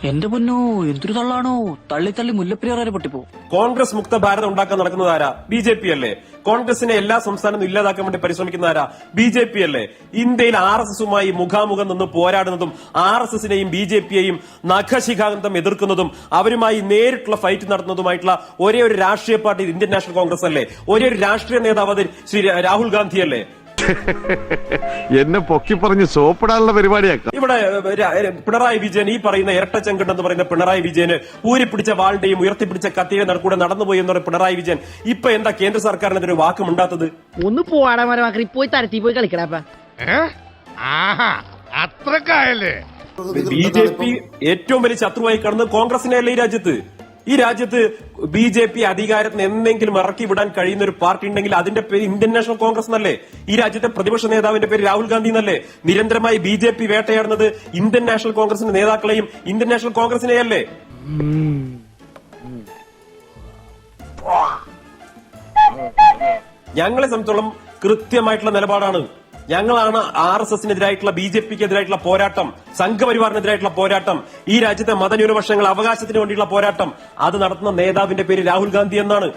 എന്റെ പൊന്നോ എന്തൊരു തള്ളാണോ, തള്ളി തള്ളി മുല്ലപ്പെരിയാർ വരെ പൊട്ടിപ്പോ. കോൺഗ്രസ് മുക്ത ഭാരതം ഉണ്ടാക്കാൻ നടക്കുന്നത് ആരാ? BJP അല്ലേ? കോൺഗ്രസിനെ എല്ലാ സംസ്ഥാനത്തും ഇല്ലാതാക്കാൻ വേണ്ടി പരിശ്രമിക്കുന്ന ആരാ? BJP അല്ലേ? ഇന്ത്യയിൽ RSSുമായി മുഖാമുഖം നിന്ന് പോരാടുന്നതും RSSനെയും BJPയെയും നഖശിഖാന്തം എതിർക്കുന്നതും അവരുമായി നേരിട്ടുള്ള ഫൈറ്റ് നടത്തുന്നതുമായിട്ടുള്ള ഒരേ ഒരു രാഷ്ട്രീയ പാർട്ടി ഇന്ത്യൻ നാഷണൽ കോൺഗ്രസ് അല്ലേ? ഒരേ ഒരു രാഷ്ട്രീയ നേതാവ് അത് ശ്രീ രാഹുൽ ഗാന്ധി അല്ലേ? എന്നെ പൊക്കി പറഞ്ഞ് സോപ്പിടാനുള്ള പരിപാടിയാക്കാം. ഇവിടെ പിണറായി വിജയൻ, ഈ പറയുന്ന ഇരട്ടച്ചെങ്കട് എന്ന് പറയുന്ന പിണറായി വിജയന് ഊരിപ്പിടിച്ച വാളുടെയും ഉയർത്തിപ്പിടിച്ച കത്തിയുടെ നടക്കൂടെ നടന്നുപോയി എന്ന് പറയുന്ന പിണറായി വിജയൻ ഇപ്പൊ എന്താ കേന്ദ്ര സർക്കാരിനെതിരെ വാക്കുമുണ്ടാത്തത്? ഒന്ന് പോവാടാ പോയി തരത്തി പോയി കളിക്കടാ. അത്രക്കായല്ലേ? BJP ഏറ്റവും വലിയ ശത്രുവായി കാണുന്നത് കോൺഗ്രസിനെ അല്ലേ ഈ രാജ്യത്ത്? ഈ രാജ്യത്ത് BJP അധികാരത്തിന് എന്തെങ്കിലും ഇറക്കി വിടാൻ കഴിയുന്ന ഒരു പാർട്ടി ഉണ്ടെങ്കിൽ അതിന്റെ പേര് ഇന്ത്യൻ നാഷണൽ കോൺഗ്രസ് എന്നല്ലേ? ഈ രാജ്യത്തെ പ്രതിപക്ഷ നേതാവിന്റെ പേര് രാഹുൽ ഗാന്ധി എന്നല്ലേ? നിരന്തരമായി BJP വേട്ടയാടുന്നത് ഇന്ത്യൻ നാഷണൽ കോൺഗ്രസിന്റെ നേതാക്കളെയും ഇന്ത്യൻ നാഷണൽ കോൺഗ്രസിനെയല്ലേ? ഞങ്ങളെ സംബന്ധിച്ചോളം കൃത്യമായിട്ടുള്ള നിലപാടാണ്. ഞങ്ങളാണ് RSSനെതിരായിട്ടുള്ള BJPക്കെതിരായിട്ടുള്ള പോരാട്ടം, സംഘപരിവാറിനെതിരായിട്ടുള്ള പോരാട്ടം, ഈ രാജ്യത്തെ മതന്യൂനപക്ഷങ്ങൾ അവകാശത്തിന് വേണ്ടിയുള്ള പോരാട്ടം അത് നടത്തുന്ന നേതാവിന്റെ പേര് രാഹുൽ ഗാന്ധി എന്നാണ്.